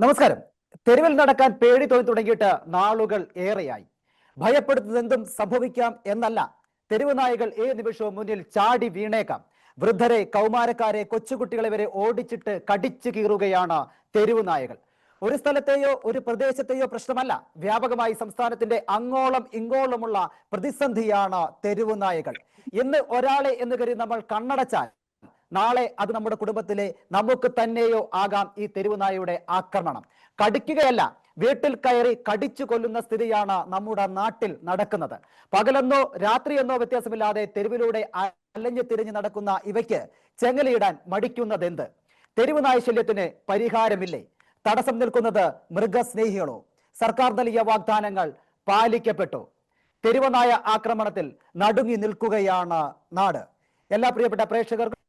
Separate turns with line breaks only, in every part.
നമസ്കാരം. തെരുവിൽ നടക്കാൻ പേടി തോന്നി തുടങ്ങിയിട്ട് നാളുകൾ ഏറെയായി. ഭയപ്പെടുത്തുന്നതെന്തും സംഭവിക്കാം എന്നല്ല, തെരുവ് നായകൾ ഏത് നിമിഷവും മുന്നിൽ ചാടി വീണേക്കാം. വൃദ്ധരെ, കൗമാരക്കാരെ, കൊച്ചുകുട്ടികളെ വരെ ഓടിച്ചിട്ട് കടിച്ചു കീറുകയാണ് തെരുവ് നായകൾ. ഒരു സ്ഥലത്തെയോ ഒരു പ്രദേശത്തെയോ പ്രശ്നമല്ല, വ്യാപകമായി സംസ്ഥാനത്തിന്റെ അങ്ങോളം ഇങ്ങോളമുള്ള പ്രതിസന്ധിയാണ് തെരുവ് നായകൾ. ഇന്ന് ഒരാളെ എന്ന് കരുതി നമ്മൾ കണ്ണടച്ചാൽ നാളെ അത് നമ്മുടെ കുടുംബത്തിലെ നമുക്ക് തന്നെയോ ആകാം ഈ തെരുവുനായയുടെ ആക്രമണം. കടിക്കുകയല്ല, വീട്ടിൽ കയറി കടിച്ചു കൊല്ലുന്ന സ്ഥിതിയാണ് നമ്മുടെ നാട്ടിൽ നടക്കുന്നത്. പകലെന്നോ രാത്രിയെന്നോ വ്യത്യാസമില്ലാതെ തെരുവിലൂടെ അലഞ്ഞു തിരിഞ്ഞു നടക്കുന്ന ഇവയ്ക്ക് ചെങ്ങലയിടാൻ മടിക്കുന്നതെന്ത്? തെരുവുനായ ശല്യത്തിന് പരിഹാരമില്ലേ? തടസ്സം നിൽക്കുന്നത് മൃഗസ്നേഹികളോ? സർക്കാർ നൽകിയ വാഗ്ദാനങ്ങൾ പാലിക്കപ്പെട്ടു? തെരുവുനായ ആക്രമണത്തിൽ നടുങ്ങി നിൽക്കുകയാണ് നാട്. എല്ലാ പ്രിയപ്പെട്ട പ്രേക്ഷകർക്കും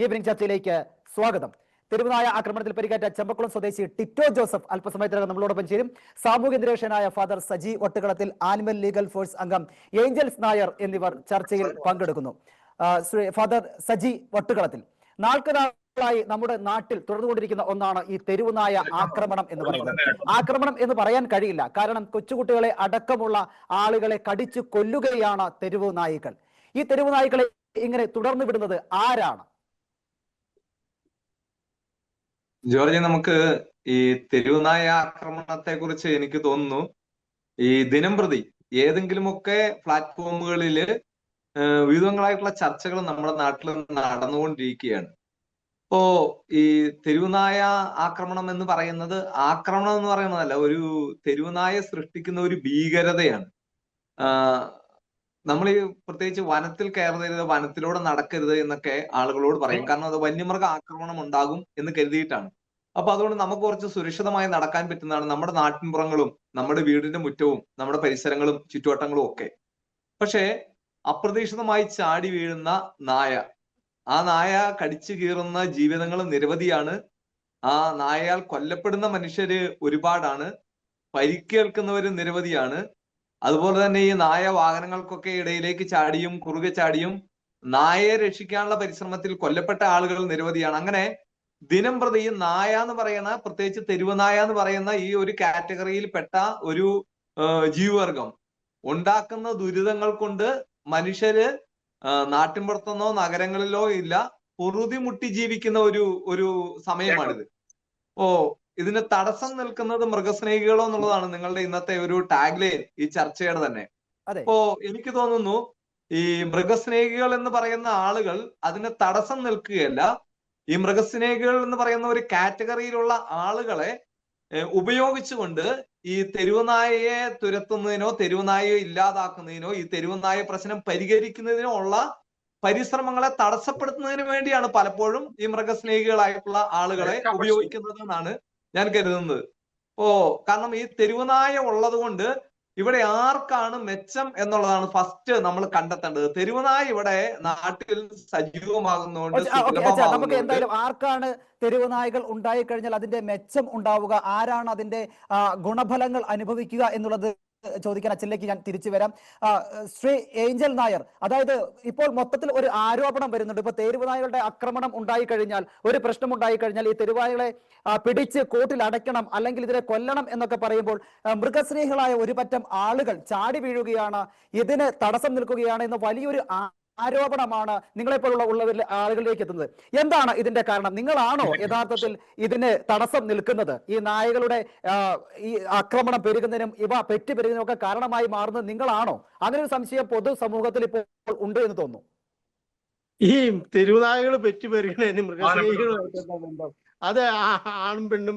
ഈവനിംഗ് ചർച്ചയിലേക്ക് സ്വാഗതം. തെരുവുനായ ആക്രമണത്തിൽ പരിക്കേറ്റ ചെമ്പക്കുളം സ്വദേശി ടിറ്റോ ജോസഫ് അല്പസമയത്തിനകം നമ്മളോടൊപ്പം ചേരും. സാമൂഹ്യ നിരീക്ഷകനായ ഫാദർ സജി ഒട്ടുകളത്തിൽ, ആനിമൽ ലീഗൽ ഫോഴ്സ് അംഗം ഏഞ്ചൽസ് നായർ എന്നിവർ ചർച്ചയിൽ പങ്കെടുക്കുന്നു. ഫാദർ സജി ഒട്ടുകളത്തിൽ, നാൾക്കുനാളായി നമ്മുടെ നാട്ടിൽ തുടർന്നുകൊണ്ടിരിക്കുന്ന ഒന്നാണ് ഈ തെരുവുനായ ആക്രമണം എന്ന് പറയുന്നത്. ആക്രമണം എന്ന് പറയാൻ കഴിയില്ല, കാരണം കൊച്ചുകുട്ടികളെ അടക്കമുള്ള ആളുകളെ കടിച്ചു കൊല്ലുകയാണ് തെരുവു നായ്ക്കൾ. ഈ തെരുവു നായ്ക്കളെ ഇങ്ങനെ തുടർന്നു വിടുന്നത് ആരാണ്?
ജോർജ്, നമുക്ക് ഈ തെരുവുനായ ആക്രമണത്തെ കുറിച്ച് എനിക്ക് തോന്നുന്നു ഈ ദിനംപ്രതി ഏതെങ്കിലുമൊക്കെ പ്ലാറ്റ്ഫോമുകളിൽ വിവിധങ്ങളായിട്ടുള്ള ചർച്ചകൾ നമ്മുടെ നാട്ടിൽ നടന്നുകൊണ്ടിരിക്കുകയാണ്. ഇപ്പോ ഈ തെരുവുനായ ആക്രമണം എന്ന് പറയുന്നതല്ല, ഒരു തെരുവുനായ സൃഷ്ടിക്കുന്ന ഒരു ഭീകരതയാണ്. നമ്മൾ ഈ പ്രത്യേകിച്ച് വനത്തിൽ കയറരുത്, വനത്തിലൂടെ നടക്കരുത് എന്നൊക്കെ ആളുകളോട് പറയും. കാരണം അത് വന്യമൃഗ ആക്രമണം ഉണ്ടാകും എന്ന് കരുതിയിട്ടാണ്. അപ്പൊ അതുകൊണ്ട് നമുക്ക് കുറച്ച് സുരക്ഷിതമായി നടക്കാൻ പറ്റുന്നതാണ് നമ്മുടെ നാട്ടിൻപുറങ്ങളും നമ്മുടെ വീടിന്റെ മുറ്റവും നമ്മുടെ പരിസരങ്ങളും ചുറ്റുവട്ടങ്ങളും ഒക്കെ. പക്ഷേ അപ്രതീക്ഷിതമായി ചാടി വീഴുന്ന നായ, ആ നായ കടിച്ചു കീറുന്ന ജീവിതങ്ങൾ നിരവധിയാണ്. ആ നായയാൽ കൊല്ലപ്പെടുന്ന മനുഷ്യര് ഒരുപാടാണ്, പരിക്കേൽക്കുന്നവര് നിരവധിയാണ്. അതുപോലെ തന്നെ ഈ നായ വാഹനങ്ങൾക്കൊക്കെ ഇടയിലേക്ക് ചാടിയും കുറുകെ ചാടിയും നായയെ രക്ഷിക്കാനുള്ള പരിശ്രമത്തിൽ കൊല്ലപ്പെട്ട ആളുകൾ നിരവധിയാണ്. അങ്ങനെ ദിനം പ്രതി ഈ നായ എന്ന് പറയുന്ന, പ്രത്യേകിച്ച് തെരുവുനായ എന്ന് പറയുന്ന ഈ ഒരു കാറ്റഗറിയിൽ പെട്ട ഒരു ജീവിവർഗം ഉണ്ടാക്കുന്ന ദുരിതങ്ങൾ കൊണ്ട് മനുഷ്യര് നാട്ടിൻപുറത്തെന്നോ നഗരങ്ങളിലോ ഇല്ല, പൊറുതി മുട്ടി ജീവിക്കുന്ന ഒരു സമയമാണിത്. ഇതിന് തടസ്സം നിൽക്കുന്നത് മൃഗസ്നേഹികളോ എന്നുള്ളതാണ് നിങ്ങളുടെ ഇന്നത്തെ ഒരു ടാഗ് ലൈൻ ഈ ചർച്ചയുടെ തന്നെ. അപ്പോ എനിക്ക് തോന്നുന്നു ഈ മൃഗസ്നേഹികൾ എന്ന് പറയുന്ന ആളുകൾ അതിന് തടസ്സം നിൽക്കുകയല്ല, ഈ മൃഗസ്നേഹികൾ എന്ന് പറയുന്ന ഒരു കാറ്റഗറിയിലുള്ള ആളുകളെ ഉപയോഗിച്ചുകൊണ്ട് ഈ തെരുവുനായയെ തുരത്തുന്നതിനോ തെരുവുനായയെ ഇല്ലാതാക്കുന്നതിനോ ഈ തെരുവുനായ പ്രശ്നം പരിഹരിക്കുന്നതിനോ ഉള്ള പരിശ്രമങ്ങളെ തടസ്സപ്പെടുത്തുന്നതിന് വേണ്ടിയാണ് പലപ്പോഴും ഈ മൃഗസ്നേഹികളായിട്ടുള്ള ആളുകളെ ഉപയോഗിക്കുന്നത് എന്നാണ് ഞാൻ കരുതുന്നത്. കാരണം ഈ തെരുവുനായ ഉള്ളത് കൊണ്ട് ഇവിടെ ആർക്കാണ് മെച്ചം എന്നുള്ളതാണ് ഫസ്റ്റ് നമ്മൾ കണ്ടെത്തേണ്ടത്. തെരുവുനായ ഇവിടെ നാട്ടിൽ സജീവമാകുന്നതുകൊണ്ട്
നമുക്ക് എന്തായാലും ആർക്കാണ് തെരുവുനായകൾ ഉണ്ടായി കഴിഞ്ഞാൽ അതിന്റെ മെച്ചം ഉണ്ടാവുക, ആരാണ് അതിന്റെ ഗുണഫലങ്ങൾ അനുഭവിക്കുക എന്നുള്ളത് ചോദിക്കാൻ അച്ഛനിലേക്ക് ഞാൻ തിരിച്ചു വരാം. ശ്രീ ഏഞ്ചൽ നായർ, അതായത് ഇപ്പോൾ മൊത്തത്തിൽ ഒരു ആരോപണം വരുന്നുണ്ട്. ഇപ്പൊ തെരുവുനായകളുടെ ആക്രമണം ഉണ്ടായിക്കഴിഞ്ഞാൽ, ഒരു പ്രശ്നം ഉണ്ടായിക്കഴിഞ്ഞാൽ ഈ തെരുവുനായകളെ പിടിച്ച് കോട്ടിൽ അടയ്ക്കണം, അല്ലെങ്കിൽ ഇതിനെ കൊല്ലണം എന്നൊക്കെ പറയുമ്പോൾ മൃഗസ്നേഹികളായ ഒരു പറ്റം ആളുകൾ ചാടി വീഴുകയാണ്, ഇതിന് തടസ്സം നിൽക്കുകയാണ് എന്ന വലിയൊരു ആരോപണമാണ് നിങ്ങളെപ്പോലുള്ള ആളുകളിലേക്ക് എത്തുന്നത്. എന്താണ് ഇതിന്റെ കാരണം? നിങ്ങളാണോ യഥാർത്ഥത്തിൽ ഇതിന് തടസ്സം നിൽക്കുന്നത്? ഈ നായകളുടെ ഈ ആക്രമണം പെരുകുന്നതിനും ഇവ പെറ്റ് പെരുകുന്നതിനും ഒക്കെ കാരണമായി മാറുന്നത് നിങ്ങളാണോ? അങ്ങനെ ഒരു സംശയം പൊതുസമൂഹത്തിൽ ഇപ്പോൾ ഉണ്ട് എന്ന് തോന്നുന്നു.
ഈ തെരുവുനായകൾ പെറ്റ് പെരുകുന്നതിന് മൃഗസ്നേഹികളുമായിട്ട് ബന്ധം? അത് ആണും പെണ്ണും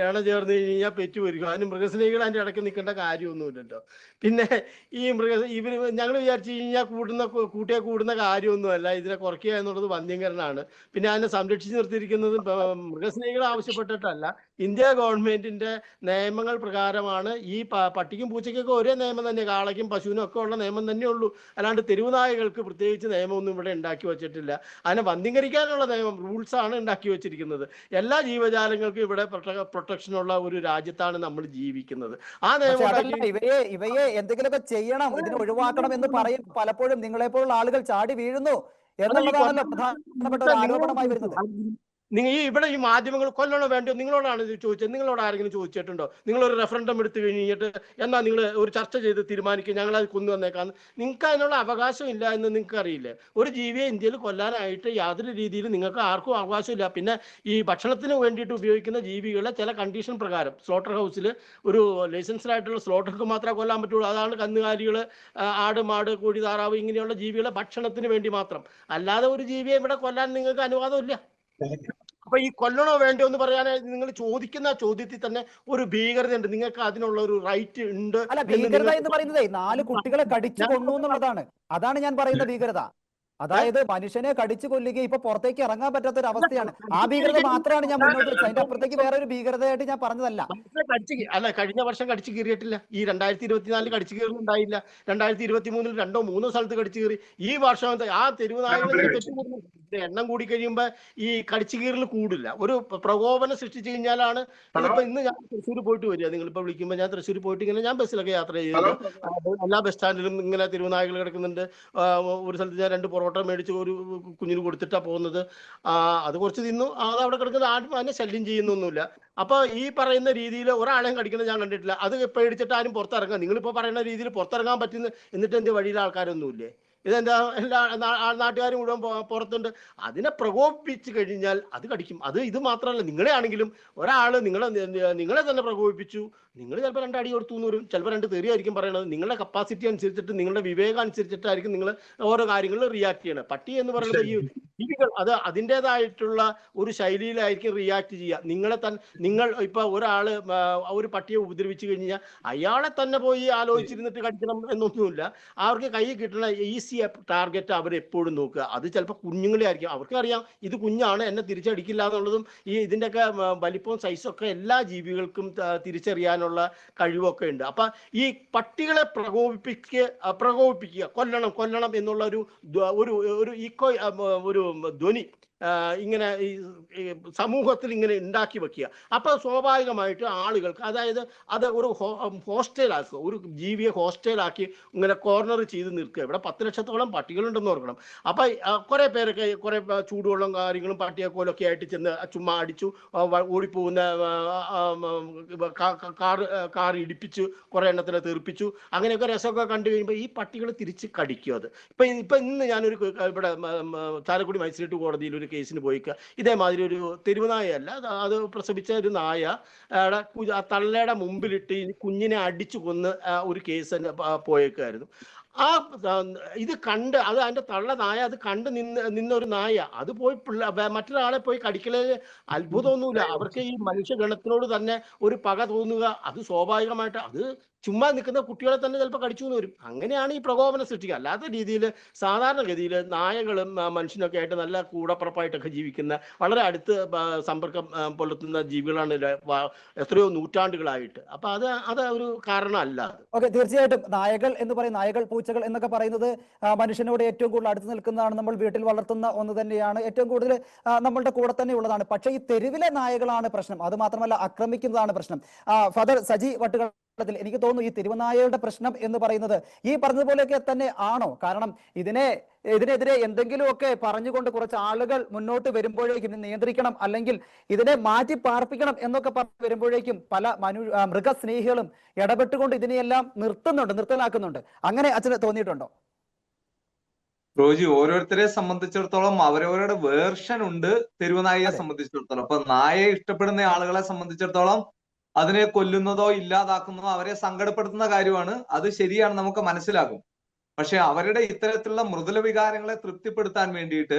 ഇണ ചേർന്ന് കഴിഞ്ഞാൽ പെറ്റ് പെരുക്കും. അതിന് മൃഗസ്നേഹികൾ അതിൻ്റെ ഇടയ്ക്ക് നിൽക്കേണ്ട കാര്യമൊന്നുമില്ലല്ലോ. പിന്നെ ഈ ഞങ്ങൾ വിചാരിച്ചു കഴിഞ്ഞാൽ കൂട്ടിയെ കൂടുന്ന കാര്യമൊന്നുമല്ല, ഇതിനെ കുറയ്ക്കുക എന്നുള്ളത് വന്ധ്യംകരണമാണ്. പിന്നെ അതിനെ സംരക്ഷിച്ച് നിർത്തിയിരിക്കുന്നത് മൃഗസ്നേഹികൾ ആവശ്യപ്പെട്ടിട്ടല്ല, ഇന്ത്യ ഗവൺമെന്റിന്റെ നിയമങ്ങൾ പ്രകാരമാണ്. ഈ പട്ടിക്കും പൂച്ചയ്ക്കൊക്കെ ഒരേ നിയമം തന്നെ, കാളയ്ക്കും പശുവിനും ഒക്കെ ഉള്ള നിയമം തന്നെ ഉള്ളൂ. അല്ലാണ്ട് തെരുവുനായകൾക്ക് പ്രത്യേകിച്ച് നിയമമൊന്നും ഇവിടെ ഉണ്ടാക്കി വെച്ചിട്ടില്ല. അതിനെ വന്ധ്യംകരിക്കാനുള്ള നിയമം, റൂൾസാണ് ഉണ്ടാക്കി വെച്ചിരിക്കുന്നത്. എല്ലാ ജീവജാലങ്ങൾക്കും ഇവിടെ പ്രൊട്ടക്ഷനുള്ള ഒരു രാജ്യത്താണ് നമ്മൾ ജീവിക്കുന്നത്. ആ നിയമം
ഇവയെ എന്തെങ്കിലുമൊക്കെ ചെയ്യണം, ഇതിനെ ഒഴിവാക്കണം എന്ന് പറയും. പലപ്പോഴും നിങ്ങളെപ്പോലുള്ള ആളുകൾ ചാടി വീഴുന്നു എന്നുള്ളതാണല്ലോ പ്രധാനപ്പെട്ട ഒരു ആരോപണമായി വരുന്നത്.
നിങ്ങൾ ഇവിടെ ഈ മാധ്യമങ്ങൾ കൊല്ലണോ വേണ്ടോ നിങ്ങളോടാണ് ഇത് ചോദിച്ചത്. നിങ്ങളോട് ആരെങ്കിലും ചോദിച്ചിട്ടുണ്ടോ? നിങ്ങളൊരു റെഫറൻഡം എടുത്തു കഴിഞ്ഞിട്ട് എന്നാൽ നിങ്ങൾ ഒരു ചർച്ച ചെയ്ത് തീരുമാനിക്കുക, ഞങ്ങളത് കൊന്നു വന്നേക്കാന്ന്. നിങ്ങൾക്ക് അതിനുള്ള അവകാശം ഇല്ല എന്ന് നിങ്ങൾക്ക് അറിയില്ലേ? ഒരു ജീവിയെ ഇന്ത്യയിൽ കൊല്ലാനായിട്ട് യാതൊരു രീതിയിലും നിങ്ങൾക്ക് ആർക്കും അവകാശമില്ല. പിന്നെ ഈ ഭക്ഷണത്തിന് വേണ്ടിയിട്ട് ഉപയോഗിക്കുന്ന ജീവികളെ ചില കണ്ടീഷൻ പ്രകാരം സ്ലോട്ടർ ഹൗസിൽ ഒരു ലൈസൻസ്ഡ് ആയിട്ടുള്ള സ്ലോട്ടർക്ക് മാത്രമേ കൊല്ലാൻ പറ്റുള്ളൂ. അതാണ് കന്നുകാലികൾ, ആട്, മാട്, കോഴി, താറാവ് ഇങ്ങനെയുള്ള ജീവികളെ ഭക്ഷണത്തിന് വേണ്ടി മാത്രം. അല്ലാതെ ഒരു ജീവിയെ ഇവിടെ കൊല്ലാൻ നിങ്ങൾക്ക് അനുവാദമില്ല. അപ്പൊ ഈ കൊല്ലണോ വേണ്ടോ എന്ന് പറയാൻ നിങ്ങൾ ചോദിക്കുന്ന ചോദ്യത്തിൽ തന്നെ ഒരു ഭീകരതയുണ്ട്. നിങ്ങൾക്ക് അതിനുള്ള ഒരു റൈറ്റ് ഉണ്ട്.
അല്ല, ഭീകരത എന്ന് പറയുന്നതേ 4 കുട്ടികളെ കടിച്ചു കൊന്നു എന്നുള്ളതാണ്. അതാണ് ഞാൻ പറയുന്ന ഭീകരത. അതായത് മനുഷ്യനെ കടിച്ചു കൊല്ലുകയും ഇപ്പൊ പുറത്തേക്ക് ഇറങ്ങാൻ പറ്റാത്ത ഒരു അവസ്ഥയാണ്. ആ ഭീകരത മാത്രമാണ് ഞാൻ മുന്നോട്ട് വെച്ചത്. അതിന്റെ അപ്പുറത്തേക്ക് വേറെ ഒരു ഭീകരതയായിട്ട് ഞാൻ പറഞ്ഞതല്ല.
അല്ല, കഴിഞ്ഞ വർഷം കടിച്ചു കീറിയിട്ടില്ല. ഈ 2024 കടിച്ചു കീറുന്നുണ്ടായില്ല. 2023 2 or 3 സ്ഥലത്ത് കടിച്ചു കീറി. ഈ വർഷം ആ തെരുവ് നായകൾ എണ്ണം കൂടി കഴിയുമ്പോ ഈ കടിച്ചു കീറൽ കൂടില്ല. ഒരു പ്രകോപനം സൃഷ്ടിച്ചു കഴിഞ്ഞാലാണ്. ഇപ്പൊ ഇന്ന് ഞാൻ തൃശ്ശൂർ പോയിട്ട് വരിക, നിങ്ങളിപ്പോ വിളിക്കുമ്പോൾ ഞാൻ തൃശ്ശൂർ പോയിട്ട് ഇങ്ങനെ ഞാൻ ബസ്സിലൊക്കെ യാത്ര ചെയ്തത്. എല്ലാ ബസ് സ്റ്റാൻഡിലും ഇങ്ങനെ തെരുവുനായകൾ കിടക്കുന്നുണ്ട്. ഒരു സ്ഥലത്ത് ഞാൻ 2 പൊറോട്ട മേടിച്ച് ഒരു കുഞ്ഞിന് കൊടുത്തിട്ടാ പോകുന്നത്. അത് കുറച്ച് തിന്നു, അത് അവിടെ കിടക്കുന്ന ആരും അതിനെ ശല്യം ചെയ്യുന്നൊന്നുമില്ല. അപ്പൊ ഈ പറയുന്ന രീതിയിൽ ഒരാളെയും കടിക്കുന്നത് ഞാൻ കണ്ടിട്ടില്ല. അത് പേടിച്ചിട്ട് ആരും പുറത്തിറങ്ങാം. നിങ്ങളിപ്പോ പറയുന്ന രീതിയിൽ പുറത്തിറങ്ങാൻ പറ്റുന്ന, എന്നിട്ട് എന്റെ വഴിയിലെ ആൾക്കാരൊന്നുമില്ലേ? ഇതെന്താ എല്ലാ നാട്ടുകാരും മുഴുവൻ പുറത്തുണ്ട്. അതിനെ പ്രകോപിപ്പിച്ച് കഴിഞ്ഞാൽ അത് കടിക്കും. ഇത് മാത്രമല്ല, നിങ്ങളെ ആണെങ്കിലും ഒരാള് നിങ്ങളെ തന്നെ പ്രകോപിപ്പിച്ചു, നിങ്ങൾ ചിലപ്പോൾ 2 അടി കൊടുത്തു എന്ന് വരും, ചിലപ്പോൾ 2 തെറിയായിരിക്കും പറയണത്. നിങ്ങളുടെ കപ്പാസിറ്റി അനുസരിച്ചിട്ട്, നിങ്ങളുടെ വിവേകം അനുസരിച്ചിട്ടായിരിക്കും നിങ്ങൾ ഓരോ കാര്യങ്ങളിൽ റിയാക്ട് ചെയ്യണം. പട്ടി എന്ന് പറയുന്നത് ഈ ജീവികൾ അത് അതിൻ്റെതായിട്ടുള്ള ഒരു ശൈലിയിലായിരിക്കും റിയാക്ട് ചെയ്യുക. നിങ്ങൾ ഇപ്പൊ ഒരാള് ഒരു പട്ടിയെ ഉപദ്രവിച്ചു കഴിഞ്ഞാൽ അയാളെ തന്നെ പോയി ആലോചിച്ചിരുന്നിട്ട് കടിക്കണം എന്നൊന്നുമില്ല. അവർക്ക് കൈ കിട്ടുന്ന ഈസി ടാർഗറ്റ് അവരെപ്പോഴും നോക്കുക. അത് ചിലപ്പോൾ കുഞ്ഞുങ്ങളെ ആയിരിക്കും. അവർക്കറിയാം ഇത് കുഞ്ഞാണ്, എന്നെ തിരിച്ചടിക്കില്ല എന്നുള്ളതും ഇതിൻ്റെയൊക്കെ വലിപ്പവും സൈസൊക്കെ എല്ലാ ജീവികൾക്കും തിരിച്ചറിയാനുള്ള കഴിവൊക്കെ ഉണ്ട്. അപ്പൊ ഈ പട്ടികളെ പ്രകോപിപ്പിക്കുക, കൊല്ലണം എന്നുള്ള ഒരു ഈക്കോ ഒരു ധ്വനി ഇങ്ങനെ ഈ സമൂഹത്തിൽ ഇങ്ങനെ ഉണ്ടാക്കി വെക്കുക. അപ്പൊ സ്വാഭാവികമായിട്ട് ആളുകൾക്ക്, അതായത് അത് ഒരു ഹോസ്റ്റലാക്കുക, ഒരു ജീവിയെ ഹോസ്റ്റലാക്കി ഇങ്ങനെ കോർണർ ചെയ്ത് നിൽക്കുക. ഇവിടെ 10 ലക്ഷത്തോളം പട്ടികളുണ്ടെന്ന് ഓർക്കണം. അപ്പൊ കുറെ പേരൊക്കെ കുറെ ചൂടുവെള്ളം കാര്യങ്ങളും പട്ടിയെക്കോലൊക്കെ ആയിട്ട് ചെന്ന് ചുമ്മാ അടിച്ചു ഓടിപ്പോകുന്ന കാർ ഇടിപ്പിച്ചു, കുറെ എണ്ണത്തിനെ തെറിപ്പിച്ചു, അങ്ങനെയൊക്കെ രസമൊക്കെ കണ്ടു കഴിയുമ്പോൾ ഈ പട്ടികൾ തിരിച്ച് കടിക്കും. അത് ഇപ്പൊ ഇന്ന് ഞാനൊരു ഇവിടെ ചാലക്കുടി മജിസ്ട്രേറ്റ് കോടതിയിൽ ഒരു കേസിന് പോയിക്കുക. ഇതേമാതിരി ഒരു തെരുവുനായല്ല, അത് പ്രസവിച്ച ഒരു നായ തള്ളയുടെ മുമ്പിലിട്ട് കുഞ്ഞിനെ അടിച്ചു കൊന്ന് ഒരു കേസ് പോയേക്കായിരുന്നു. ഇത് കണ്ട് അത് അതിന്റെ തള്ള നായ അത് കണ്ട് നിന്നൊരു നായ അത് പോയി മറ്റൊരാളെ പോയി കടിക്കലേ അത്ഭുതമൊന്നുമില്ല. അവർക്ക് ഈ മനുഷ്യഗണത്തിനോട് തന്നെ ഒരു പക തോന്നുക, അത് സ്വാഭാവികമായിട്ട് അത് ചുമ്മാ നിൽക്കുന്ന കുട്ടികളെ തന്നെ ചിലപ്പോൾ കടിച്ചു എന്ന് വരും. അങ്ങനെയാണ് ഈ പ്രകോപനം സൃഷ്ടിക്കുക. അല്ലാത്ത രീതിയിൽ സാധാരണഗതിയിൽ നായകളും മനുഷ്യനൊക്കെ ആയിട്ട് നല്ല കൂടപ്പുറപ്പായിട്ടൊക്കെ ജീവിക്കുന്ന, വളരെ അടുത്ത് സമ്പർക്കം പുലർത്തുന്ന ജീവികളാണ് എത്രയോ നൂറ്റാണ്ടുകളായിട്ട്. അപ്പൊ അത് ഒരു കാരണമല്ല.
ഓക്കെ, തീർച്ചയായിട്ടും നായകൾ എന്ന് പറയും, നായകൾ പൂച്ചകൾ എന്നൊക്കെ പറയുന്നത് മനുഷ്യനോട് ഏറ്റവും കൂടുതൽ അടുത്ത് നിൽക്കുന്നതാണ്. നമ്മൾ വീട്ടിൽ വളർത്തുന്ന ഒന്ന് തന്നെയാണ്, ഏറ്റവും കൂടുതൽ നമ്മളുടെ കൂടെ തന്നെ ഉള്ളതാണ്. പക്ഷേ ഈ തെരുവിലെ നായകളാണ് പ്രശ്നം. അത് മാത്രമല്ല ആക്രമിക്കുന്നതാണ് പ്രശ്നം. ഫാദർ സജി വട്ടുകൾ, എനിക്ക് തോന്നുന്നു ഈ തെരുവുനായയുടെ പ്രശ്നം എന്ന് പറയുന്നത് ഈ പറഞ്ഞതുപോലെയൊക്കെ തന്നെ ആണോ? കാരണം ഇതിനെതിരെ എന്തെങ്കിലുമൊക്കെ പറഞ്ഞുകൊണ്ട് കുറച്ച് ആളുകൾ മുന്നോട്ട് വരുമ്പോഴേക്കും നിയന്ത്രിക്കണം, അല്ലെങ്കിൽ ഇതിനെ മാറ്റി പാർപ്പിക്കണം എന്നൊക്കെ പറഞ്ഞു വരുമ്പോഴേക്കും പല മൃഗസ്നേഹികളും ഇടപെട്ടുകൊണ്ട് ഇതിനെയെല്ലാം നിർത്തലാക്കുന്നുണ്ട്. അങ്ങനെ അച്ഛന് തോന്നിയിട്ടുണ്ടോ?
റോജി, ഓരോരുത്തരെ സംബന്ധിച്ചിടത്തോളം അവരവരുടെ വേർഷൻ ഉണ്ട് തെരുവുനായയെ സംബന്ധിച്ചിടത്തോളം. അപ്പൊ നായയെ ഇഷ്ടപ്പെടുന്ന ആളുകളെ സംബന്ധിച്ചിടത്തോളം അതിനെ കൊല്ലുന്നതോ ഇല്ലാതാക്കുന്നതോ അവരെ സങ്കടപ്പെടുത്തുന്ന കാര്യമാണ്. അത് ശരിയാണ്, നമുക്ക് മനസ്സിലാകും. പക്ഷെ അവരുടെ ഇത്തരത്തിലുള്ള മൃദുല വികാരങ്ങളെ തൃപ്തിപ്പെടുത്താൻ വേണ്ടിയിട്ട്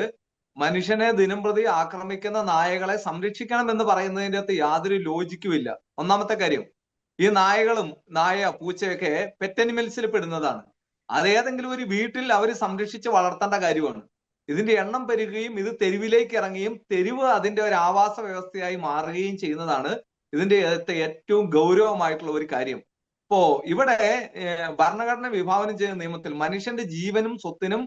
മനുഷ്യനെ ദിനംപ്രതി ആക്രമിക്കുന്ന നായകളെ സംരക്ഷിക്കണം എന്ന് പറയുന്നതിൻ്റെ അകത്ത് യാതൊരു ലോജിക്കും ഇല്ല. ഒന്നാമത്തെ കാര്യം, ഈ നായകളും പൂച്ചയൊക്കെ പെറ്റ് അനിമൽസിൽ പെടുന്നതാണ്. അതേതെങ്കിലും ഒരു വീട്ടിൽ അവർ സംരക്ഷിച്ച് വളർത്തേണ്ട കാര്യമാണ്. ഇതിന്റെ എണ്ണം പെരുകുകയും ഇത് തെരുവിലേക്ക് ഇറങ്ങുകയും തെരുവ് അതിന്റെ ഒരു ആവാസ വ്യവസ്ഥയായി മാറുകയും ചെയ്യുന്നതാണ് ഇതിന്റെ ഏറ്റവും ഗൗരവമായിട്ടുള്ള ഒരു കാര്യം. ഇപ്പോ ഇവിടെ ഭരണഘടന വിഭാവനം ചെയ്യുന്ന നിയമത്തിൽ മനുഷ്യന്റെ ജീവനും സ്വത്തിനും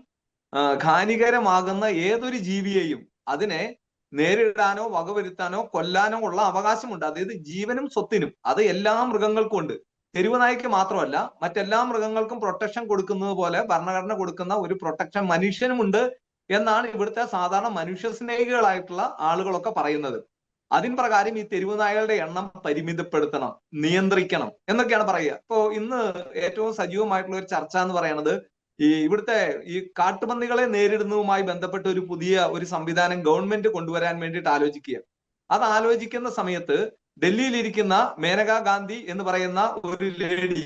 ഹാനികരമാകുന്ന ഏതൊരു ജീവിയെയും അതിനെ നേരിടാനോ വകവരുത്താനോ കൊല്ലാനോ ഉള്ള അവകാശമുണ്ട്. അതായത് ജീവനും സ്വത്തിനും. അത് എല്ലാ മൃഗങ്ങൾക്കും ഉണ്ട്. തെരുവുനായ്ക്ക് മാത്രമല്ല, മറ്റെല്ലാ മൃഗങ്ങൾക്കും പ്രൊട്ടക്ഷൻ കൊടുക്കുന്നത് പോലെ ഭരണഘടന കൊടുക്കുന്ന ഒരു പ്രൊട്ടക്ഷൻ മനുഷ്യനുമുണ്ട് എന്നാണ് ഇവിടുത്തെ സാധാരണ മനുഷ്യസ്നേഹികളായിട്ടുള്ള ആളുകളൊക്കെ പറയുന്നത്. അതിൻ പ്രകാരം ഈ തെരുവ് നായകളുടെ എണ്ണം പരിമിതപ്പെടുത്തണം, നിയന്ത്രിക്കണം എന്നൊക്കെയാണ് പറയുക. ഇപ്പോ ഇന്ന് ഏറ്റവും സജീവമായിട്ടുള്ള ഒരു ചർച്ച എന്ന് പറയുന്നത് ഇവിടുത്തെ ഈ കാട്ടുപന്നികളെ നേരിടുന്നതുമായി ബന്ധപ്പെട്ട ഒരു സംവിധാനം ഗവൺമെന്റ് കൊണ്ടുവരാൻ വേണ്ടിയിട്ട് ആലോചിക്കുക. അത് ആലോചിക്കുന്ന സമയത്ത് ഡൽഹിയിലിരിക്കുന്ന മേനകാ ഗാന്ധി എന്ന് പറയുന്ന ഒരു ലേഡി,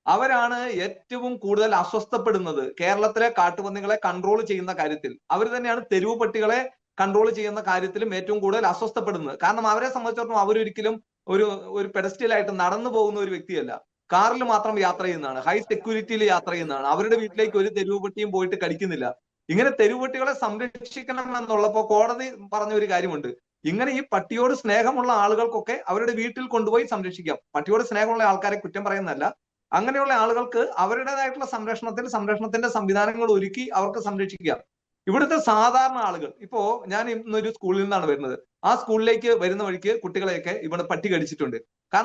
അവരാണ് ഏറ്റവും കൂടുതൽ അസ്വസ്ഥപ്പെടുന്നത് കേരളത്തിലെ കാട്ടുപന്നികളെ കൺട്രോൾ ചെയ്യുന്ന കാര്യത്തിൽ. അവർ തന്നെയാണ് തെരുവ് പട്ടികളെ കൺട്രോൾ ചെയ്യുന്ന കാര്യത്തിലും ഏറ്റവും കൂടുതൽ അസ്വസ്ഥപ്പെടുന്നത്. കാരണം അവരെ സംബന്ധിച്ചിടത്തോളം അവരൊരിക്കലും ഒരു പെഡസ്റ്റലായിട്ട് നടന്നു പോകുന്ന ഒരു വ്യക്തിയല്ല, കാറിൽ മാത്രം യാത്ര ചെയ്യുന്നതാണ്, ഹൈ സെക്യൂരിറ്റിയിൽ യാത്ര ചെയ്യുന്നതാണ്. അവരുടെ വീട്ടിലേക്ക് ഒരു തെരുവ് പട്ടിയും പോയിട്ട് കടിക്കുന്നില്ല. ഇങ്ങനെ തെരുവ് പട്ടികളെ സംരക്ഷിക്കണം എന്നുള്ളപ്പോ കോടതി പറഞ്ഞ ഒരു കാര്യമുണ്ട്, ഇങ്ങനെ ഈ പട്ടിയോട് സ്നേഹമുള്ള ആളുകൾക്കൊക്കെ അവരുടെ വീട്ടിൽ കൊണ്ടുപോയി സംരക്ഷിക്കാം. പട്ടിയോട് സ്നേഹമുള്ള ആൾക്കാരെ കുറ്റം പറയുന്നതല്ല, അങ്ങനെയുള്ള ആളുകൾക്ക് അവരുടേതായിട്ടുള്ള സംരക്ഷണത്തിന്റെ സംവിധാനങ്ങൾ ഒരുക്കി അവർക്ക് സംരക്ഷിക്കാം. ഇവിടുത്തെ സാധാരണ ആളുകൾ, ഇപ്പോ ഞാൻ ഇന്നൊരു സ്കൂളിൽ നിന്നാണ് വരുന്നത്, ആ സ്കൂളിലേക്ക് വരുന്ന വഴിക്ക് കുട്ടികളെയൊക്കെ ഇവിടെ പട്ടി കടിച്ചിട്ടുണ്ട്.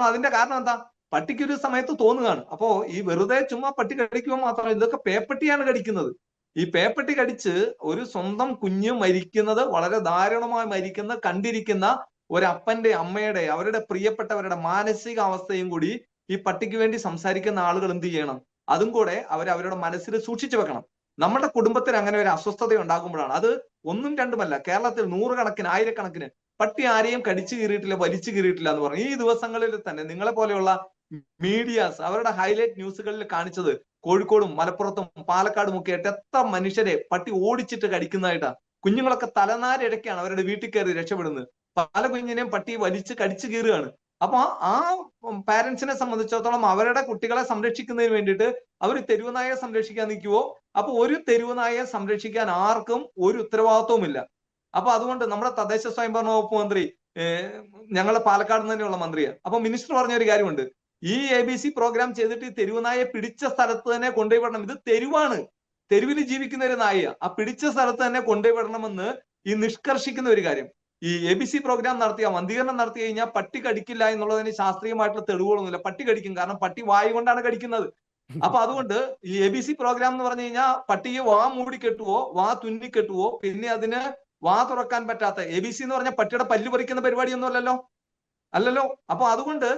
അതിന്റെ കാരണം എന്താ? പട്ടിക്ക് ഒരു സമയത്ത് തോന്നുകയാണ്. അപ്പോ ഈ വെറുതെ ചുമ്മാ പട്ടി കടിക്കുമ്പോൾ മാത്രമല്ല, ഇതൊക്കെ പേപ്പട്ടിയാണ് കടിക്കുന്നത്. ഈ പേപ്പട്ടി കടിച്ച് ഒരു സ്വന്തം കുഞ്ഞ് മരിക്കുന്നത്, വളരെ ദാരുണമായി മരിക്കുന്ന കണ്ടിരിക്കുന്ന ഒരപ്പന്റെ, അമ്മയുടെ, അവരുടെ പ്രിയപ്പെട്ടവരുടെ മാനസിക അവസ്ഥയും കൂടി ഈ പട്ടിക്ക് വേണ്ടി സംസാരിക്കുന്ന ആളുകൾ എന്ത് ചെയ്യണം? അതും കൂടെ അവരുടെ മനസ്സിൽ സൂക്ഷിച്ചു വെക്കണം. നമ്മുടെ കുടുംബത്തിൽ അങ്ങനെ ഒരു അസ്വസ്ഥത ഉണ്ടാകുമ്പോഴാണ്, അത് ഒന്നും രണ്ടുമല്ല, കേരളത്തിൽ നൂറുകണക്കിന് ആയിരക്കണക്കിന് പട്ടി ആരെയും കടിച്ചു കീറിയിട്ടില്ല, വലിച്ചു കീറിയിട്ടില്ല എന്ന് പറഞ്ഞു. ഈ ദിവസങ്ങളിൽ തന്നെ നിങ്ങളെ പോലെയുള്ള മീഡിയാസ് അവരുടെ ഹൈലൈറ്റ് ന്യൂസുകളിൽ കാണിച്ചത് കോഴിക്കോടും മലപ്പുറത്തും പാലക്കാടും ഒക്കെ ആയിട്ട് എത്ര മനുഷ്യരെ പട്ടി ഓടിച്ചിട്ട് കടിക്കുന്നതായിട്ടാ. കുഞ്ഞുങ്ങളൊക്കെ തലനാരിഴക്കാണ് അവരുടെ വീട്ടിൽ കയറി രക്ഷപ്പെടുന്നത്. പല കുഞ്ഞിനെയും പട്ടി വലിച്ച് കടിച്ചു കീറുകയാണ്. അപ്പൊ ആ പാരന്റ്സിനെ സംബന്ധിച്ചിടത്തോളം അവരുടെ കുട്ടികളെ സംരക്ഷിക്കുന്നതിന് വേണ്ടിയിട്ട് അവർ തെരുവുനായയെ സംരക്ഷിക്കാൻ നിൽക്കുവോ? അപ്പൊ ഒരു തെരുവുനായയെ സംരക്ഷിക്കാൻ ആർക്കും ഒരു ഉത്തരവാദിത്വവും ഇല്ല. അപ്പൊ അതുകൊണ്ട് നമ്മുടെ തദ്ദേശ സ്വയംഭരണ വകുപ്പ് മന്ത്രി, ഞങ്ങളുടെ പാലക്കാട് തന്നെയുള്ള മന്ത്രിയാണ്, അപ്പൊ മിനിസ്റ്റർ പറഞ്ഞ ഒരു കാര്യമുണ്ട്, ഈ ABC പ്രോഗ്രാം ചെയ്തിട്ട് ഈ തെരുവുനായെ പിടിച്ച സ്ഥലത്ത് തന്നെ കൊണ്ടുപോയി വിടണം. ഇത് തെരുവാണ്, തെരുവിൽ ജീവിക്കുന്ന ഒരു നായ, ആ പിടിച്ച സ്ഥലത്ത് തന്നെ കൊണ്ടുപോയി വിടണമെന്ന് ഈ നിഷ്കർഷിക്കുന്ന ഒരു കാര്യം. ഈ ABC പ്രോഗ്രാം വന്ധീകരണം നടത്തി കഴിഞ്ഞാൽ പട്ടി കടിക്കില്ല എന്നുള്ളതിന് ശാസ്ത്രീയമായിട്ടുള്ള തെളിവുകളൊന്നുമില്ല. പട്ടി കടിക്കും, കാരണം പട്ടി വായു കൊണ്ടാണ് കടിക്കുന്നത്. അപ്പൊ അതുകൊണ്ട് ഈ ABC പ്രോഗ്രാം എന്ന് പറഞ്ഞു കഴിഞ്ഞാൽ പട്ടിയെ വാ മൂടിക്കെട്ടുവോ, വാ തുന്നിക്കെട്ടുവോ, പിന്നെ അതിന് വാ തുറക്കാൻ പറ്റാത്ത, ABC എന്ന് പറഞ്ഞാൽ പട്ടിയുടെ പല്ല് പറിക്കുന്ന പരിപാടിയൊന്നും അല്ലല്ലോ. അപ്പൊ അതുകൊണ്ട്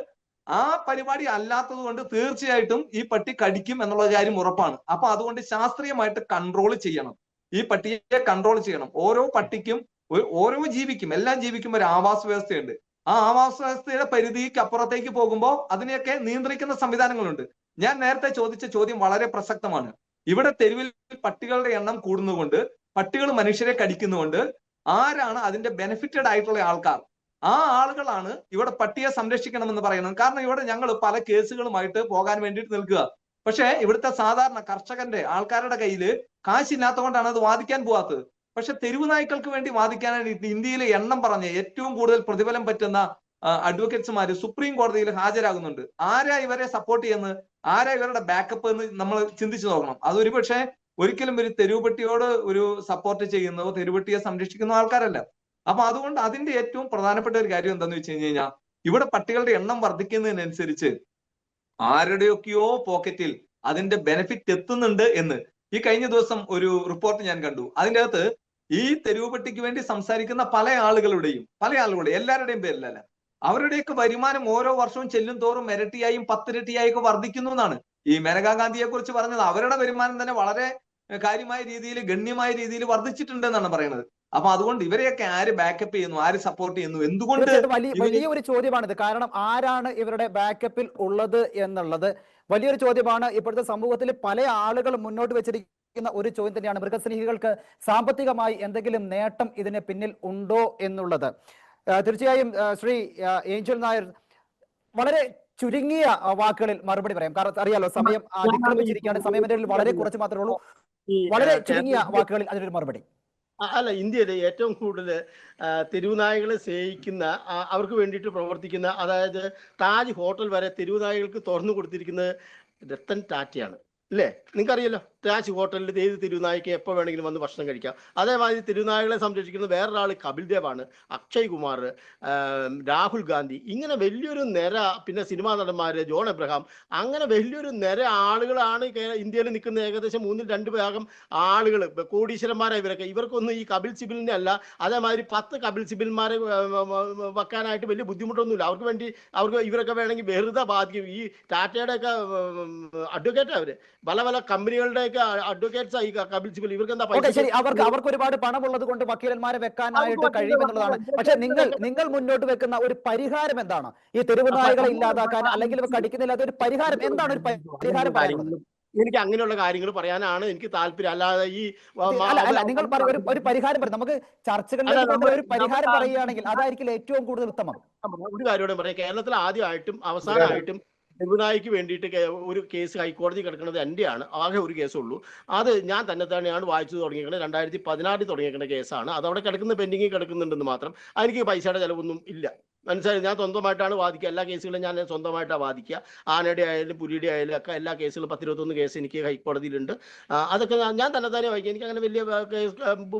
ആ പരിപാടി അല്ലാത്തത് കൊണ്ട് തീർച്ചയായിട്ടും ഈ പട്ടി കടിക്കും എന്നുള്ള കാര്യം ഉറപ്പാണ്. അപ്പൊ അതുകൊണ്ട് ശാസ്ത്രീയമായിട്ട് കൺട്രോൾ ചെയ്യണം, ഈ പട്ടിയെ കൺട്രോൾ ചെയ്യണം. ഓരോ പട്ടിക്കും, ഓരോ ജീവിക്കും, എല്ലാ ജീവിക്കും ഒരു ആവാസ വ്യവസ്ഥയുണ്ട്. ആ ആവാസ വ്യവസ്ഥയുടെ പരിധിക്ക് അപ്പുറത്തേക്ക് പോകുമ്പോൾ അതിനെയൊക്കെ നിയന്ത്രിക്കുന്ന സംവിധാനങ്ങളുണ്ട്. ഞാൻ നേരത്തെ ചോദിച്ച ചോദ്യം വളരെ പ്രസക്തമാണ്. ഇവിടെ തെരുവിൽ പട്ടികളുടെ എണ്ണം കൂടുന്നതുകൊണ്ട്, പട്ടികൾ മനുഷ്യരെ കടിക്കുന്നതുകൊണ്ട് ആരാണ് അതിന്റെ ബെനിഫിറ്റഡ് ആയിട്ടുള്ള ആൾക്കാർ? ആ ആളുകളാണ് ഇവിടെ പട്ടിയെ സംരക്ഷിക്കണമെന്ന് പറയുന്നത്. കാരണം ഇവിടെ ഞങ്ങൾ പല കേസുകളുമായിട്ട് പോകാൻ വേണ്ടിയിട്ട് നിൽക്കുക. പക്ഷെ ഇവിടുത്തെ സാധാരണ കർഷകന്റെ ആൾക്കാരുടെ കയ്യിൽ കാശില്ലാത്തതുകൊണ്ടാണ് അത് വാദിക്കാൻ പോവാത്തത്. പക്ഷെ തെരുവ് നായ്ക്കൾക്ക് വേണ്ടി വാദിക്കാനായിട്ട് ഇന്ത്യയിലെ എണ്ണം പറഞ്ഞ ഏറ്റവും കൂടുതൽ പ്രതിഫലം പറ്റുന്ന അഡ്വക്കേറ്റ്സുമാര് സുപ്രീം കോടതിയിൽ ഹാജരാകുന്നുണ്ട്. ആരാ ഇവരെ സപ്പോർട്ട് ചെയ്യുന്നത്? ആരാ ഇവരുടെ ബാക്കപ്പ് എന്ന് നമ്മൾ ചിന്തിച്ചു നോക്കണം. അതൊരു പക്ഷേ ഒരിക്കലും ഒരു തെരുവുപട്ടിയോട് ഒരു സപ്പോർട്ട് ചെയ്യുന്നതോ തെരുവുപട്ടിയെ സംരക്ഷിക്കുന്ന ആൾക്കാരല്ല. അപ്പൊ അതുകൊണ്ട് അതിന്റെ ഏറ്റവും പ്രധാനപ്പെട്ട ഒരു കാര്യം എന്താന്ന് വെച്ച് കഴിഞ്ഞാൽ, ഇവിടെ പട്ടികളുടെ എണ്ണം വർദ്ധിക്കുന്നതിനനുസരിച്ച് ആരുടെയൊക്കെയോ പോക്കറ്റിൽ അതിന്റെ ബെനിഫിറ്റ് എത്തുന്നുണ്ട് എന്ന് ഈ കഴിഞ്ഞ ദിവസം ഒരു റിപ്പോർട്ട് ഞാൻ കണ്ടു. അതിൻ്റെ അകത്ത് ഈ തെരുവുപട്ടിക്ക് വേണ്ടി സംസാരിക്കുന്ന പല ആളുകളുടെയും എല്ലാവരുടെയും പേരിലല്ല, അവരുടെയൊക്കെ വരുമാനം ഓരോ വർഷവും ചെല്ലും തോറും ഇരട്ടിയായും 10 ഇരട്ടിയായും വർദ്ധിക്കുന്നു എന്നാണ് ഈ മേനകാ ഗാന്ധിയെ കുറിച്ച് പറഞ്ഞത്. അവരുടെ വരുമാനം തന്നെ വളരെ കാര്യമായ രീതിയിൽ, ഗണ്യമായ രീതിയിൽ വർദ്ധിച്ചിട്ടുണ്ട് എന്നാണ് പറയുന്നത്. അപ്പൊ അതുകൊണ്ട് ഇവരെയൊക്കെ ആര് ബാക്കപ്പ് ചെയ്യുന്നു, ആര് സപ്പോർട്ട് ചെയ്യുന്നു, എന്തുകൊണ്ട്?
വലിയ ഒരു ചോദ്യമാണിത്. കാരണം ആരാണ് ഇവരുടെ ബാക്കപ്പിൽ ഉള്ളത് എന്നുള്ളത് വലിയൊരു ചോദ്യമാണ്. ഇപ്പോഴത്തെ സമൂഹത്തിൽ പല ആളുകളും മുന്നോട്ട് വെച്ചിരിക്കുന്ന ഒരു ചോദ്യം തന്നെയാണ്, മൃഗസ്നേഹികൾക്ക് സാമ്പത്തികമായി എന്തെങ്കിലും നേട്ടം ഇതിന് പിന്നിൽ ഉണ്ടോ എന്നുള്ളത്. തീർച്ചയായും ശ്രീ ഏഞ്ചൽ നായർ വളരെ ചുരുങ്ങിയ വാക്കുകളിൽ മറുപടി പറയാം. കാരണം അറിയാലോ, സമയം അതിക്രമിച്ചിരിക്കുകയാണ്. സമയം എൻ്റെ വളരെ കുറച്ച് മാത്രമേ ഉള്ളൂ. വളരെ ചുരുങ്ങിയ വാക്കുകളിൽ അതിനൊരു മറുപടി.
അല്ല, ഇന്ത്യയിലെ ഏറ്റവും കൂടുതൽ തെരുവുനായകളെ സ്നേഹിക്കുന്ന, അവർക്ക് വേണ്ടിയിട്ട് പ്രവർത്തിക്കുന്ന, അതായത് താജ് ഹോട്ടൽ വരെ തെരുവുനായകൾക്ക് തുറന്നു കൊടുത്തിരിക്കുന്നത് രത്തൻ ടാറ്റയാണ്. അല്ലേ? നിങ്ങൾക്കറിയാലോ, രാജ് ഹോട്ടലിൽ ഏത് തെരുവുനായ്ക്ക് എപ്പോൾ വേണമെങ്കിലും വന്ന് ഭക്ഷണം കഴിക്കാം. അതേമാതിരി തെരുവുനായകളെ സംരക്ഷിക്കുന്ന വേറൊരാൾ കപിൽ ദേവാണ്, അക്ഷയ് കുമാർ, രാഹുൽ ഗാന്ധി, ഇങ്ങനെ വലിയൊരു നിര, പിന്നെ സിനിമാ നടന്മാർ, ജോൺ എബ്രഹാം, അങ്ങനെ വലിയൊരു നിര ആളുകളാണ് ഇന്ത്യയിൽ നിൽക്കുന്ന. ഏകദേശം 2/3 ആളുകൾ കോടീശ്വരന്മാരായി ഇവരൊക്കെ. ഇവർക്കൊന്നും ഈ കപിൽ സിബിലിനെ അല്ല, അതേമാതിരി 10 കപിൽ സിബിൽമാരെ വെക്കാനായിട്ട് വലിയ ബുദ്ധിമുട്ടൊന്നുമില്ല. അവർക്ക് ഇവരൊക്കെ വേണമെങ്കിൽ വെറുതെ ബാധിക്കും. ഈ ടാറ്റയുടെ ഒക്കെ അഡ്വക്കേറ്റ് അവര്, പല കമ്പനികളുടെയൊക്കെ അഡ്വക്കേറ്റ്സ് ആയി കപിൽ സിബൽ. ഇവർക്ക് എന്താ പൈസ?
ശരി, അവർക്ക് ഒരുപാട് പണമുള്ളത് കൊണ്ട് വക്കീലന്മാരെ വെക്കാനായിട്ട് കഴിയുമെന്നുള്ളതാണ്. പക്ഷെ നിങ്ങൾ മുന്നോട്ട് വെക്കുന്ന ഒരു പരിഹാരം എന്താണ്? ഈ തെരുവുനായകളെ ഇല്ലാതാക്കാൻ, അല്ലെങ്കിൽ ഇവ കടിക്കുന്നില്ലാത്ത ഒരു പരിഹാരം എന്താണ്? ഒരു പരിഹാരം പറയാനുള്ളത്?
എനിക്ക് അങ്ങനെയുള്ള കാര്യങ്ങൾ പറയാനാണ് എനിക്ക് താല്പര്യം. അല്ലാതെ ഈ
നിങ്ങൾ ഒരു പരിഹാരം പറയും. നമുക്ക് ചർച്ചകളിലേക്ക് ഒരു പരിഹാരം പറയുകയാണെങ്കിൽ അതായിരിക്കും ഏറ്റവും കൂടുതൽ ഉത്തമം.
ഒരു കാര്യം പറയാം. കേരളത്തിൽ ആദ്യമായിട്ടും അവസാനമായിട്ടും തെരുവുനായ്ക്ക് വേണ്ടിയിട്ട് ഒരു കേസ് ഹൈക്കോടതി കിടക്കുന്നത് എൻ്റെയാണ്. ആകെ ഒരു കേസുള്ളൂ. അത് ഞാൻ തന്നെയാണ് വായിച്ചു തുടങ്ങിയിരിക്കുന്നത്. 2016 തുടങ്ങിയിരിക്കുന്ന കേസാണ്. അത് അവിടെ കിടക്കുന്ന പെൻഡിങ്ങിൽ കിടക്കുന്നുണ്ടെന്ന് മാത്രം. എനിക്ക് പൈസയുടെ ചിലവൊന്നും ഇല്ല. മനസ്സിലായി? ഞാൻ സ്വന്തമായിട്ടാണ് വാദിക്കുക. എല്ലാ കേസുകളും ഞാൻ സ്വന്തമായിട്ടാണ് വാദിക്കുക. ആനയുടെ ആയാലും പുലിയുടെ ആയാലും ഒക്കെ എല്ലാ കേസുകളും 10-21 കേസ് എനിക്ക് ഹൈക്കോടതിയിലുണ്ട്. അതൊക്കെ ഞാൻ തന്നെ വായിക്കുക. എനിക്ക് അങ്ങനെ വലിയ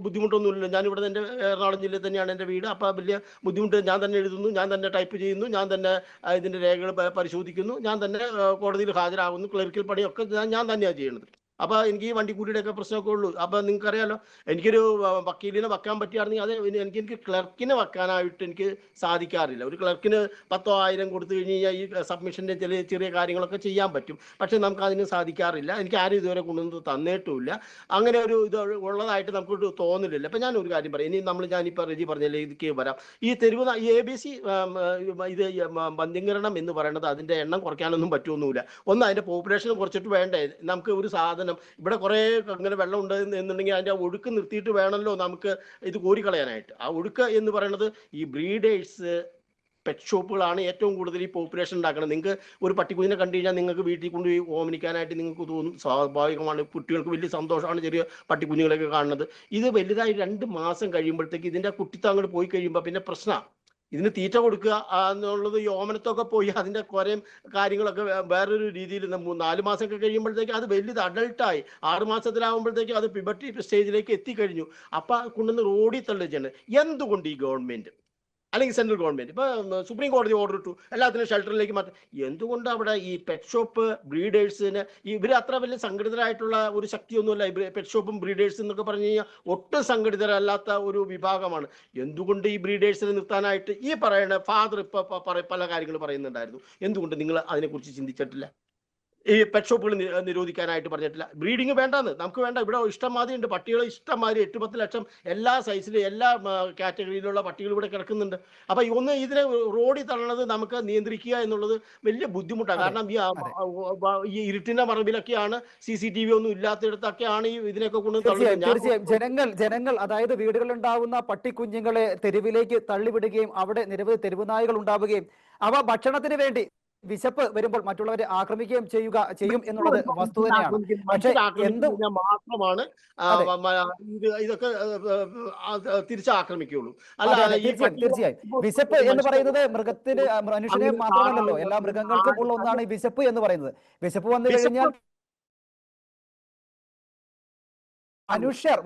ബുദ്ധിമുട്ടൊന്നുമില്ല. ഞാനിവിടെ എൻ്റെ എറണാകുളം ജില്ലയിൽ തന്നെയാണ് എൻ്റെ വീട്. അപ്പോൾ വലിയ ബുദ്ധിമുട്ട് ഞാൻ തന്നെ എഴുതുന്നു, ഞാൻ തന്നെ ടൈപ്പ് ചെയ്യുന്നു, ഞാൻ തന്നെ ഇതിൻ്റെ രേഖകൾ പരിശോധിക്കുന്നു, ഞാൻ തന്നെ കോടതിയിൽ ഹാജരാകുന്നു. ക്ലറിക്കൽ പണിയൊക്കെ ഞാൻ തന്നെയാണ് ചെയ്യുന്നത്. അപ്പോൾ എനിക്ക് ഈ വണ്ടിക്കൂലിയുടെയൊക്കെ പ്രശ്നമൊക്കെ ഉള്ളൂ. അപ്പോൾ നിങ്ങൾക്കറിയാലോ, എനിക്കൊരു വക്കീലിനെ വെക്കാൻ പറ്റുകയാണെങ്കിൽ അത് എനിക്ക് ക്ലർക്കിനെ വെക്കാനായിട്ട് എനിക്ക് സാധിക്കാറില്ല. ഒരു ക്ലർക്കിന് 10,000 കൊടുത്തു കഴിഞ്ഞ് കഴിഞ്ഞാൽ ഈ സബ്മിഷൻ്റെ ചെറിയ കാര്യങ്ങളൊക്കെ ചെയ്യാൻ പറ്റും. പക്ഷേ നമുക്ക് അതിന് സാധിക്കാറില്ല. എനിക്ക് ആരും ഇതുവരെ കൊണ്ടുവന്ന് തന്നിട്ടുമില്ല. അങ്ങനെ ഒരു ഇത് ഉള്ളതായിട്ട് നമുക്ക് തോന്നില്ല. അപ്പം ഞാനൊരു കാര്യം പറയാം. ഞാനിപ്പോൾ റെജി പറഞ്ഞില്ലേ, ഇതിലേക്ക് വരാം. ഈ ഈ ABC ഇത് ബന്ധ്യീകരണം എന്ന് പറയുന്നത് അതിൻ്റെ എണ്ണം കുറയ്ക്കാനൊന്നും പറ്റുമൊന്നുമില്ല. ഒന്ന്, അതിൻ്റെ പോപ്പുലേഷൻ കുറച്ചിട്ട് വേണ്ടേ നമുക്ക് ഒരു സാധനം ഇവിടെ കുറേ ഇങ്ങനെ വെള്ളം ഉണ്ട് എന്നുണ്ടെങ്കിൽ അതിൻ്റെ ഒഴുക്ക് നിർത്തിയിട്ട് വേണമല്ലോ നമുക്ക് ഇത് കോരിക്കളയാനായിട്ട്. ആ ഒഴുക്ക് എന്ന് പറയുന്നത് ഈ ബ്രീഡേഴ്സ്, പെറ്റ് ഷോപ്പുകളാണ് ഏറ്റവും കൂടുതൽ ഈ പോപ്പുലേഷൻ ഉണ്ടാക്കുന്നത്. നിങ്ങൾക്ക് ഒരു പട്ടിക്കുഞ്ഞിനെ കണ്ടു കഴിഞ്ഞാൽ നിങ്ങൾക്ക് വീട്ടിൽ കൊണ്ടുപോയി ഓമനിക്കാനായിട്ട് നിങ്ങൾക്ക് തോന്നും. സ്വാഭാവികമാണ്. കുട്ടികൾക്ക് വലിയ സന്തോഷമാണ് ചെറിയ പട്ടിക്കുഞ്ഞുങ്ങളൊക്കെ കാണുന്നത്. ഇത് വലുതായി 2 മാസം കഴിയുമ്പോഴത്തേക്ക് ഇതിൻ്റെ കുട്ടിത്തം അങ്ങോട്ട് പോയി കഴിയുമ്പോൾ പിന്നെ പ്രശ്നമാണ്. ഇതിന് തീറ്റ കൊടുക്കുക എന്നുള്ളത് ഈ ഓമനത്തൊക്കെ പോയി അതിൻ്റെ കുറേയും കാര്യങ്ങളൊക്കെ വേറൊരു രീതിയിൽ 4 മാസമൊക്കെ കഴിയുമ്പോഴത്തേക്ക് അത് വലുത് അഡൾട്ടായി. 6 മാസത്തിലാകുമ്പോഴത്തേക്ക് അത് പിബർട്ടി സ്റ്റേജിലേക്ക് എത്തിക്കഴിഞ്ഞു. അപ്പം കൊണ്ടുവന്ന് റോഡിൽ തള്ളുകയാണ്. എന്തുകൊണ്ട് ഈ ഗവൺമെൻറ് അല്ലെങ്കിൽ സെൻട്രൽ ഗവൺമെൻറ് ഇപ്പോൾ സുപ്രീം കോടതി ഓർഡർ ഇട്ടു എല്ലാത്തിനും ഷെൽട്ടറിലേക്ക് മാറ്റി? എന്തുകൊണ്ട് അവിടെ ഈ പെറ്റ് ഷോപ്പ് ബ്രീഡേഴ്സിന് ഇവർ അത്ര വലിയ സംഘടിതരായിട്ടുള്ള ഒരു ശക്തിയൊന്നുമല്ല. ഈ പെറ്റ് ഷോപ്പും ബ്രീഡേഴ്സ് എന്നൊക്കെ പറഞ്ഞു കഴിഞ്ഞാൽ ഒട്ടും സംഘടിതരല്ലാത്ത ഒരു വിഭാഗമാണ്. എന്തുകൊണ്ട് ഈ ബ്രീഡേഴ്സിനെ നിർത്താനായിട്ട് ഈ പറയുന്ന ഫാദർ ഇപ്പോൾ പല കാര്യങ്ങൾ പറയുന്നുണ്ടായിരുന്നു. എന്തുകൊണ്ട് നിങ്ങൾ അതിനെക്കുറിച്ച് ചിന്തിച്ചിട്ടില്ല? ഈ പെറ്റ് ഷോപ്പുകൾ നിരോധിക്കാനായിട്ട് പറഞ്ഞിട്ടില്ല. ബ്രീഡിങ് വേണ്ടെന്ന് നമുക്ക് വേണ്ട. ഇവിടെ ഇഷ്ടംമാതിരി ഉണ്ട് പട്ടികൾ, ഇഷ്ടംമാതിരി 8-10 ലക്ഷം എല്ലാ സൈസിലും എല്ലാ കാറ്റഗറിയിലുള്ള പട്ടികൾ ഇവിടെ കിടക്കുന്നുണ്ട്. അപ്പം ഇതിനെ റോഡിൽ തള്ളണത് നമുക്ക് നിയന്ത്രിക്കുക എന്നുള്ളത് വലിയ ബുദ്ധിമുട്ടാണ്. കാരണം ഈ ഇരുട്ടിന്റെ മറവിലൊക്കെയാണ്, CCTV ഒന്നും ഇല്ലാത്തിടത്തൊക്കെയാണ് ഈ ഇതിനൊക്കെ കൊണ്ട്
തീർച്ചയായും ജനങ്ങൾ അതായത് വീടുകളിൽ ഉണ്ടാവുന്ന പട്ടിക്കുഞ്ഞുങ്ങളെ തെരുവിലേക്ക് തള്ളിവിടുകയും അവിടെ നിരവധി തെരുവുനായകൾ ഉണ്ടാവുകയും അവ ഭക്ഷണത്തിന് വേണ്ടി വിശപ്പ് വരുമ്പോൾ മറ്റുള്ളവരെ ആക്രമിക്കുകയും ചെയ്യും എന്നുള്ളത് വസ്തു തന്നെയാണ്. പക്ഷേ
മാത്രമാണ് ഇതൊക്കെ തിരിച്ചാക്രമിക്കുള്ളൂ. അല്ലാതെ
തീർച്ചയായും വിശപ്പ് എന്ന് പറയുന്നത് മനുഷ്യനെ മാത്രമല്ലല്ലോ, എല്ലാ മൃഗങ്ങൾക്കും ഉള്ള ഒന്നാണ് ഈ വിശപ്പ് എന്ന് പറയുന്നത്. വിശപ്പ് വന്നു കഴിഞ്ഞാൽ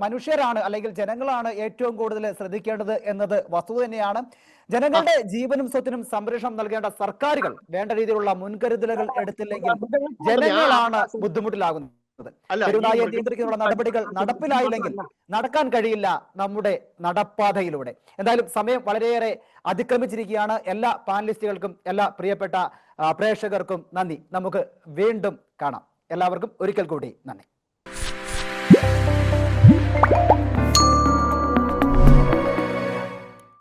മനുഷ്യരാണ് അല്ലെങ്കിൽ ജനങ്ങളാണ് ഏറ്റവും കൂടുതൽ ശ്രദ്ധിക്കേണ്ടത് എന്നത് വസ്തുത തന്നെയാണ്. ജനങ്ങളുടെ ജീവനും സ്വത്തിനും സംരക്ഷണം നൽകേണ്ട സർക്കാരുകൾ വേണ്ട രീതിയിലുള്ള മുൻകരുതലുകൾ എടുത്തില്ലെങ്കിൽ ജനങ്ങളാണ് ബുദ്ധിമുട്ടിലാകുന്നത്. തെരുവുനായയെ നിയന്ത്രിക്കാനുള്ള നടപടികൾ നടപ്പിലായില്ലെങ്കിൽ നടക്കാൻ കഴിയില്ല നമ്മുടെ നടപ്പാതയിലൂടെ. എന്തായാലും സമയം വളരെയേറെ അതിക്രമിച്ചിരിക്കുകയാണ്. എല്ലാ പാനലിസ്റ്റുകൾക്കും എല്ലാ പ്രിയപ്പെട്ട പ്രേക്ഷകർക്കും നന്ദി. നമുക്ക് വീണ്ടും കാണാം. എല്ലാവർക്കും ഒരിക്കൽ കൂടി നന്ദി.